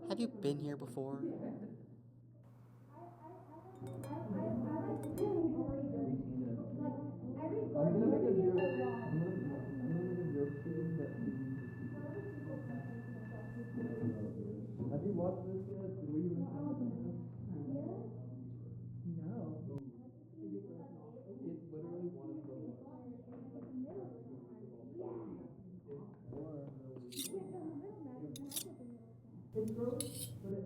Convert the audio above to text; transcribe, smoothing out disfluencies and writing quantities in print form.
Have you been here before? Have you watched this yet? Did we even No. It's literally one of the worst. It's gross, but